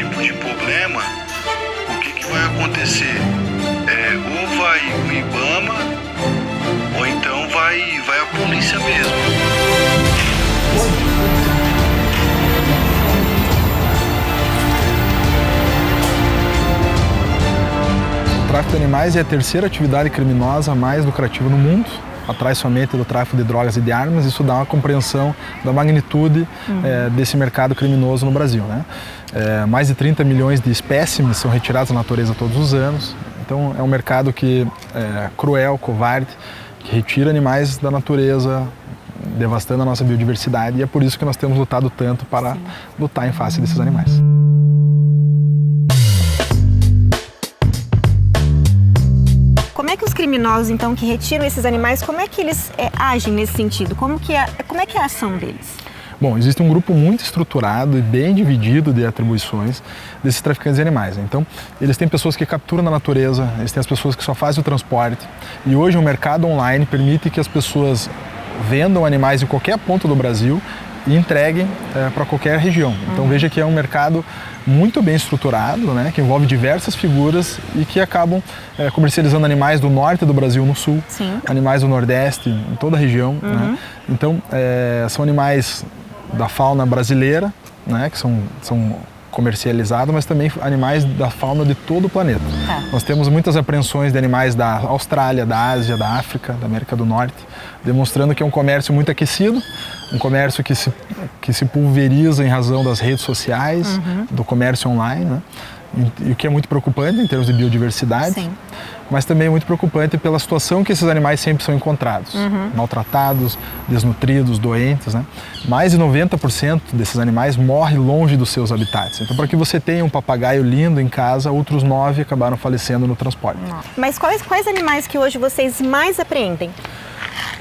tipo de problema, o que vai acontecer? Ou vai o IBAMA, ou então vai a polícia mesmo. O tráfico de animais é a terceira atividade criminosa mais lucrativa no mundo, atrás somente do tráfico de drogas e de armas. Isso dá uma compreensão da magnitude desse mercado criminoso no Brasil, né? Mais de 30 milhões de espécimes são retirados da natureza todos os anos. Então é um mercado que é cruel, covarde, que retira animais da natureza, devastando a nossa biodiversidade, e é por isso que nós temos lutado tanto para lutar em face desses animais. Como é que os criminosos, então, que retiram esses animais, como é que eles agem nesse sentido? Como é que é a ação deles? Bom, existe um grupo muito estruturado e bem dividido de atribuições desses traficantes de animais. Então, eles têm pessoas que capturam na natureza, eles têm as pessoas que só fazem o transporte. E hoje o mercado online permite que as pessoas vendam animais em qualquer ponto do Brasil e entreguem para qualquer região. Então veja que é um mercado muito bem estruturado, né, que envolve diversas figuras e que acabam comercializando animais do norte do Brasil no sul, animais do nordeste, em toda a região. Né? Então são animais da fauna brasileira, né, que são comercializados, mas também animais da fauna de todo o planeta. Nós temos muitas apreensões de animais da Austrália, da Ásia, da África, da América do Norte, demonstrando que é um comércio muito aquecido, um comércio que se pulveriza em razão das redes sociais, do comércio online, né? E o que é muito preocupante em termos de biodiversidade, mas também é muito preocupante pela situação que esses animais sempre são encontrados, maltratados, desnutridos, doentes, né? Mais de 90% desses animais morrem longe dos seus habitats. Então, para que você tenha um papagaio lindo em casa, outros 9 acabaram falecendo no transporte. Mas quais animais que hoje vocês mais apreendem?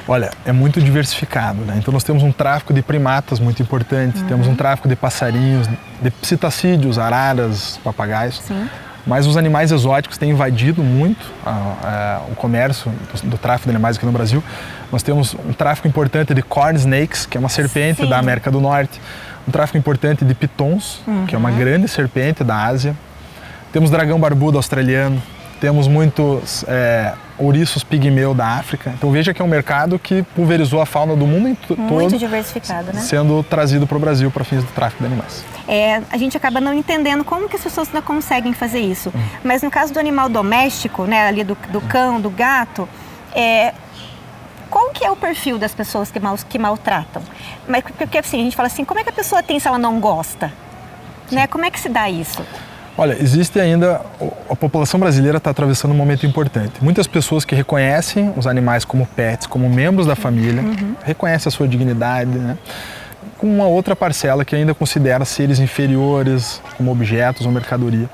Olha, é muito diversificado, né? Então nós temos um tráfico de primatas muito importante, temos um tráfico de passarinhos, de citacídeos, araras, papagaios. Mas os animais exóticos têm invadido muito o comércio do tráfico de animais aqui no Brasil. Nós temos um tráfico importante de corn snakes, que é uma serpente da América do Norte. Um tráfico importante de pitons, que é uma grande serpente da Ásia. Temos dragão barbudo australiano. Temos muitos ouriços pigmeu da África. Então veja que é um mercado que pulverizou a fauna do mundo todo. Muito diversificado, né? Sendo trazido para o Brasil para fins do tráfico de animais. A gente acaba não entendendo como que as pessoas ainda conseguem fazer isso. Mas no caso do animal doméstico, né, ali do cão, do gato, qual que é o perfil das pessoas que maltratam? Mas, porque assim, a gente fala assim, como é que a pessoa tem se ela não gosta? Né? Como é que se dá isso? Olha, existe ainda, a população brasileira está atravessando um momento importante. Muitas pessoas que reconhecem os animais como pets, como membros da família, reconhecem a sua dignidade, né? Com uma outra parcela que ainda considera seres inferiores, como objetos ou mercadoria.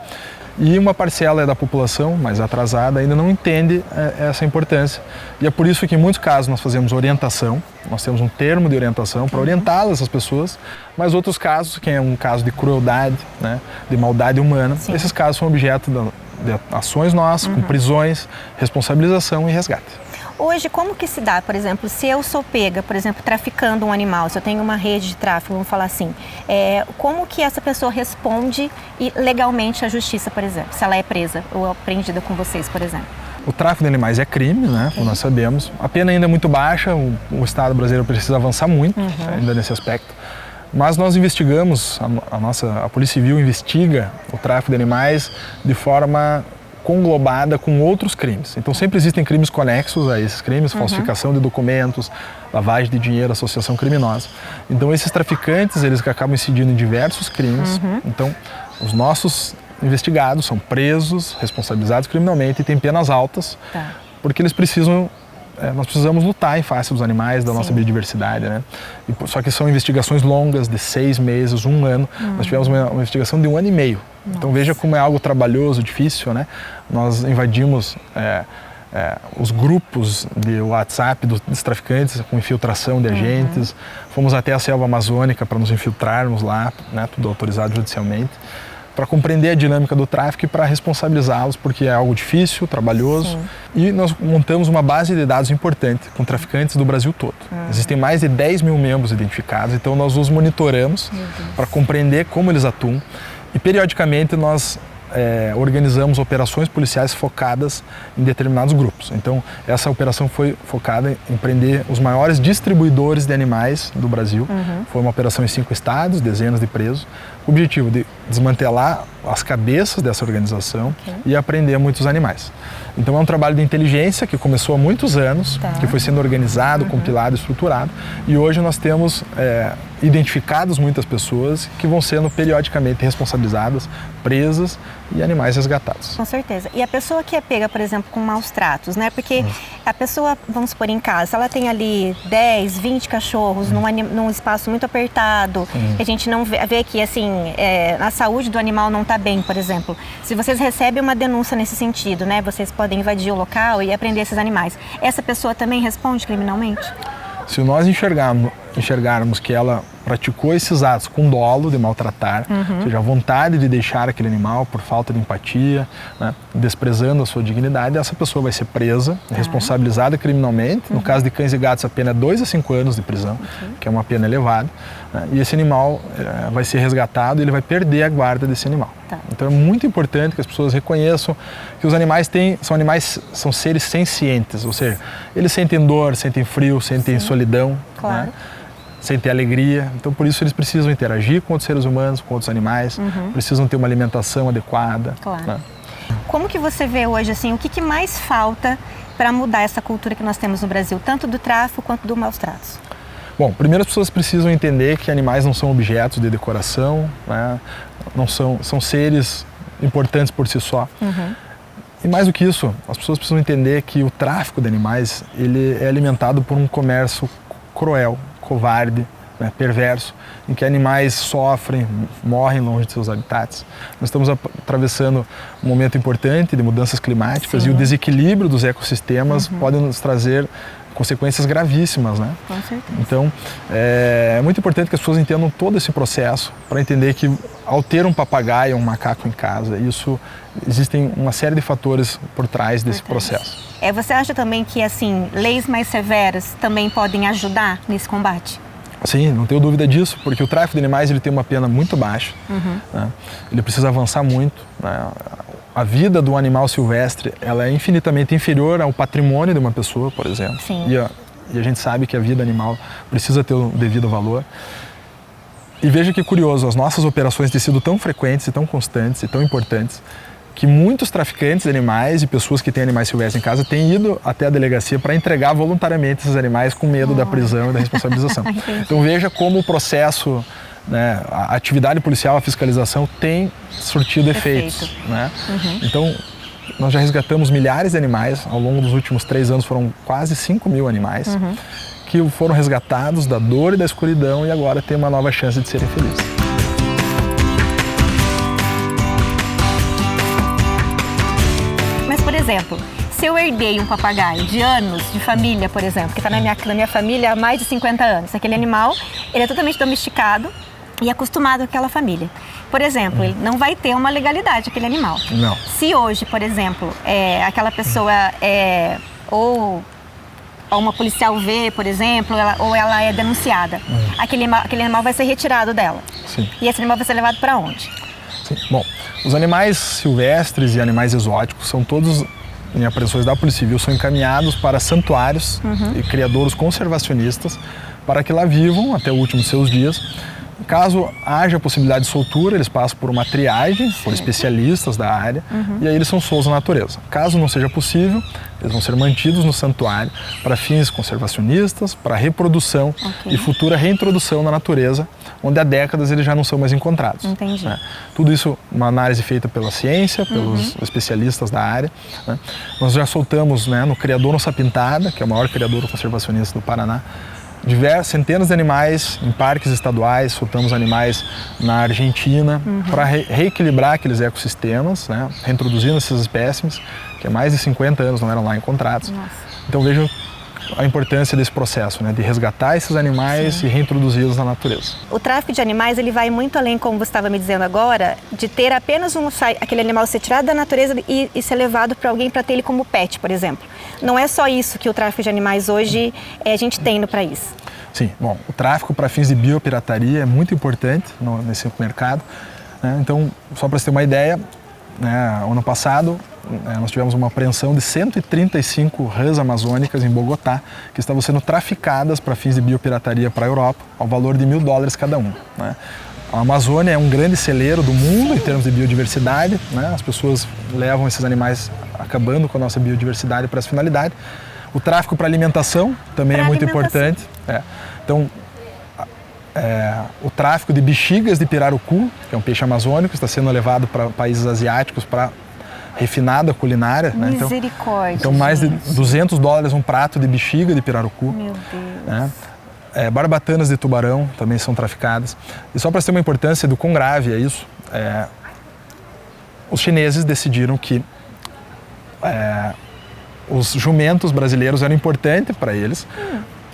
E uma parcela da população, mais atrasada, ainda não entende essa importância. E é por isso que em muitos casos nós fazemos orientação, nós temos um termo de orientação para orientar essas pessoas, mas outros casos, que é um caso de crueldade, né, de maldade humana, esses casos são objeto de ações nossas, com prisões, responsabilização e resgate. Hoje, como que se dá, por exemplo, se eu sou pega, por exemplo, traficando um animal, se eu tenho uma rede de tráfico, vamos falar assim, como que essa pessoa responde legalmente à justiça, por exemplo, se ela é presa ou apreendida com vocês, por exemplo? O tráfico de animais é crime, né, como nós sabemos. A pena ainda é muito baixa, o Estado brasileiro precisa avançar muito ainda nesse aspecto. Mas nós investigamos, a Polícia Civil investiga o tráfico de animais de forma conglobada com outros crimes. Então sempre existem crimes conexos a esses crimes, falsificação de documentos, lavagem de dinheiro, associação criminosa. Então esses traficantes, eles acabam incidindo em diversos crimes. Então os nossos investigados são presos, responsabilizados criminalmente e têm penas altas, porque eles precisam nós precisamos lutar em face dos animais, da nossa biodiversidade, né? Só que são investigações longas, de 6 meses, 1 ano. Nós tivemos uma investigação de 1 ano e meio. Então veja como é algo trabalhoso, difícil, né? Nós invadimos os grupos de WhatsApp dos traficantes com infiltração de agentes. Fomos até a selva amazônica para nos infiltrarmos lá, né? Tudo autorizado judicialmente, para compreender a dinâmica do tráfico e para responsabilizá-los, porque é algo difícil, trabalhoso. E nós montamos uma base de dados importante com traficantes do Brasil todo. Existem mais de 10 mil membros identificados, então nós os monitoramos para compreender como eles atuam E periodicamente nós organizamos operações policiais focadas em determinados grupos. Então, essa operação foi focada em prender os maiores distribuidores de animais do Brasil. Foi uma operação em 5 estados, dezenas de presos. O objetivo de desmantelar as cabeças dessa organização e apreender muitos animais. Então, é um trabalho de inteligência que começou há muitos anos, que foi sendo organizado, compilado, estruturado. E hoje nós temos identificados muitas pessoas que vão sendo periodicamente responsabilizadas, presas e animais resgatados. Com certeza. E a pessoa que é pega, por exemplo, com maus tratos, né? Porque a pessoa, vamos supor, em casa, ela tem ali 10, 20 cachorros num espaço muito apertado, que a gente não vê que, assim, a saúde do animal não está bem, por exemplo. Se vocês recebem uma denúncia nesse sentido, né? Vocês podem invadir o local e apreender esses animais. Essa pessoa também responde criminalmente? Se nós enxergarmos que ela praticou esses atos com dolo de maltratar, ou seja, a vontade de deixar aquele animal por falta de empatia, né, desprezando a sua dignidade, essa pessoa vai ser presa, responsabilizada criminalmente. No caso de cães e gatos, a pena é 2 a 5 anos de prisão, que é uma pena elevada, né, e esse animal vai ser resgatado e ele vai perder a guarda desse animal. Então é muito importante que as pessoas reconheçam que os animais são seres sencientes, ou seja, eles sentem dor, sentem frio, sentem solidão, né? Sentem alegria. Então, por isso, eles precisam interagir com outros seres humanos, com outros animais, precisam ter uma alimentação adequada. Né? Como que você vê hoje, assim, o que mais falta para mudar essa cultura que nós temos no Brasil, tanto do tráfico quanto do maus tratos? Bom, primeiro as pessoas precisam entender que animais não são objetos de decoração, né? Não são seres importantes por si só. E mais do que isso, as pessoas precisam entender que o tráfico de animais ele é alimentado por um comércio cruel, covarde, né, perverso, em que animais sofrem, morrem longe de seus habitats. Nós estamos atravessando um momento importante de mudanças climáticas e o desequilíbrio dos ecossistemas pode nos trazer consequências gravíssimas, né? Com certeza. Então, é muito importante que as pessoas entendam todo esse processo para entender que ao ter um papagaio, um macaco em casa, existem uma série de fatores por trás desse processo. Você acha também que, assim, leis mais severas também podem ajudar nesse combate? Sim, não tenho dúvida disso, porque o tráfico de animais ele tem uma pena muito baixa, né? Ele precisa avançar muito, né? A vida do animal silvestre ela é infinitamente inferior ao patrimônio de uma pessoa, por exemplo. E a gente sabe que a vida animal precisa ter o devido valor. E veja que curioso, as nossas operações têm sido tão frequentes e tão constantes e tão importantes que muitos traficantes de animais e pessoas que têm animais silvestres em casa têm ido até a delegacia para entregar voluntariamente esses animais com medo da prisão e da responsabilização. Então veja como o processo, né, a atividade policial, a fiscalização tem surtido efeitos. Né? Então nós já resgatamos milhares de animais, ao longo dos últimos 3 anos foram quase 5 mil animais que foram resgatados da dor e da escuridão e agora têm uma nova chance de serem felizes. Por exemplo, se eu herdei um papagaio de anos de família, por exemplo, que está na minha família há mais de 50 anos, aquele animal, ele é totalmente domesticado e acostumado com aquela família. Por exemplo, ele não vai ter uma legalidade, aquele animal. Não. Se hoje, por exemplo, aquela pessoa ou uma policial vê, por exemplo, ou ela é denunciada, aquele animal vai ser retirado dela. Sim. E esse animal vai ser levado para onde? Sim. Bom, os animais silvestres e animais exóticos são todos, em apreensões da Polícia Civil, são encaminhados para santuários e criadouros conservacionistas para que lá vivam até o último de seus dias. Caso haja possibilidade de soltura, eles passam por uma triagem, por especialistas da área, e aí eles são soltos na natureza. Caso não seja possível, eles vão ser mantidos no santuário para fins conservacionistas, para reprodução e futura reintrodução na natureza, onde há décadas eles já não são mais encontrados. Entendi. Né? Tudo isso, uma análise feita pela ciência, pelos especialistas da área. Né? Nós já soltamos, né, no criadouro Onça Pintada, que é o maior criadouro conservacionista do Paraná, centenas de animais em parques estaduais, soltamos animais na Argentina para reequilibrar aqueles ecossistemas, né, reintroduzindo essas espécimes que há mais de 50 anos não eram lá encontrados. Então vejam a importância desse processo, né, de resgatar esses animais e reintroduzi-los na natureza. O tráfico de animais ele vai muito além, como você estava me dizendo agora, de ter apenas aquele animal ser tirado da natureza e ser levado para alguém para ter ele como pet, por exemplo. Não é só isso que o tráfico de animais hoje a gente tem no país. Sim, bom, o tráfico para fins de biopirataria é muito importante nesse mercado. né? Então, só para você ter uma ideia, né, ano passado nós tivemos uma apreensão de 135 rãs amazônicas em Bogotá, que estavam sendo traficadas para fins de biopirataria para a Europa, ao valor de $1.000 cada um, né? A Amazônia é um grande celeiro do mundo em termos de biodiversidade, né? As pessoas levam esses animais acabando com a nossa biodiversidade para essa finalidade. O tráfico para alimentação também é muito importante. Então, o tráfico de bexigas de pirarucu, que é um peixe amazônico, está sendo levado para países asiáticos para refinada culinária. Misericórdia. Né? Então mais de $200 um prato de bexiga de pirarucu. Meu Deus. Né? Barbatanas de tubarão também são traficadas. E só para ter uma importância do quão grave é isso, os chineses decidiram que os jumentos brasileiros eram importantes para eles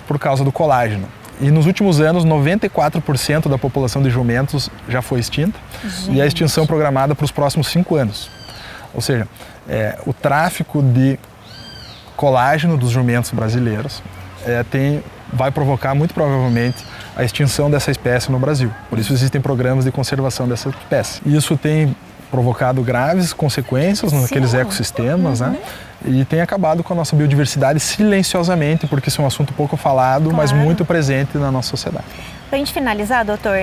por causa do colágeno. E nos últimos anos, 94% da população de jumentos já foi extinta. Gente. E a extinção programada para os próximos 5 anos. Ou seja, o tráfico de colágeno dos jumentos brasileiros vai provocar, muito provavelmente, a extinção dessa espécie no Brasil. Por isso existem programas de conservação dessa espécie. E isso tem provocado graves consequências naqueles ecossistemas, né? E tem acabado com a nossa biodiversidade silenciosamente, porque isso é um assunto pouco falado, claro, mas muito presente na nossa sociedade. Para a gente finalizar, doutor,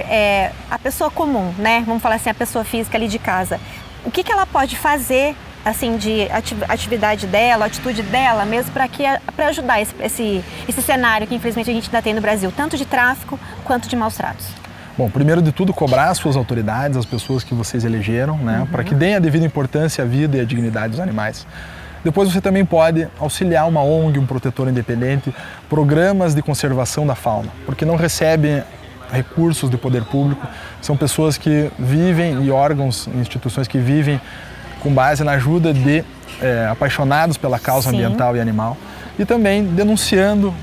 a pessoa comum, né? Vamos falar assim, a pessoa física ali de casa, o que ela pode fazer, assim, de atividade dela, atitude dela mesmo, para ajudar esse cenário que infelizmente a gente ainda tem no Brasil, tanto de tráfico quanto de maus tratos? Bom, primeiro de tudo, cobrar as suas autoridades, as pessoas que vocês elegeram, né, para que deem a devida importância à vida e à dignidade dos animais. Depois você também pode auxiliar uma ONG, um protetor independente, programas de conservação da fauna, porque não recebem recursos do poder público, são pessoas que vivem e órgãos, instituições que vivem com base na ajuda de apaixonados pela causa ambiental e animal, e também denunciando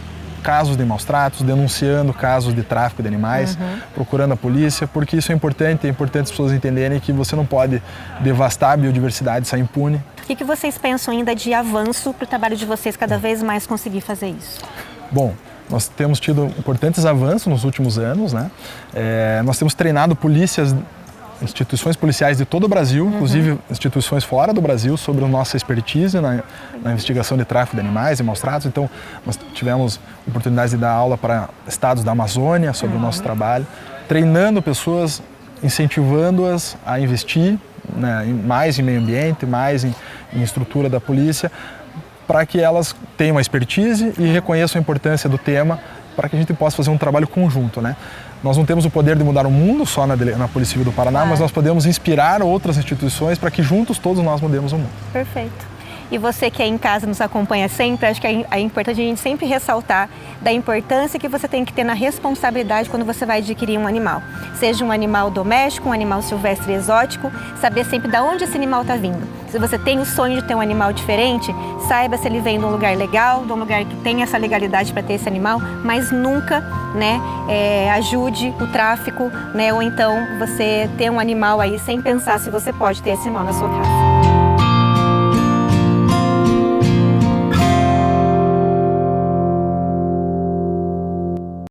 casos de maus tratos, denunciando casos de tráfico de animais, procurando a polícia, porque isso é importante as pessoas entenderem que você não pode devastar a biodiversidade e sair impune. O que vocês pensam ainda de avanço para o trabalho de vocês cada vez mais conseguir fazer isso? Bom, nós temos tido importantes avanços nos últimos anos, né? Nós temos treinado instituições policiais de todo o Brasil, inclusive instituições fora do Brasil, sobre a nossa expertise na investigação de tráfico de animais e maus tratos. Então, nós tivemos oportunidade de dar aula para estados da Amazônia sobre o nosso trabalho, treinando pessoas, incentivando-as a investir, né, mais em meio ambiente, mais em estrutura da polícia, para que elas tenham a expertise e reconheçam a importância do tema, para que a gente possa fazer um trabalho conjunto, né? Nós não temos o poder de mudar o mundo só na Polícia Civil do Paraná, mas nós podemos inspirar outras instituições para que juntos todos nós mudemos o mundo. Perfeito. E você que aí em casa nos acompanha sempre, acho que é importante a gente sempre ressaltar da importância que você tem que ter na responsabilidade quando você vai adquirir um animal. Seja um animal doméstico, um animal silvestre exótico, saber sempre de onde esse animal está vindo. Se você tem o sonho de ter um animal diferente, saiba se ele vem de um lugar legal, de um lugar que tem essa legalidade para ter esse animal, mas nunca, né, ajude o tráfico, né, ou então você ter um animal aí sem pensar se você pode ter esse animal na sua casa.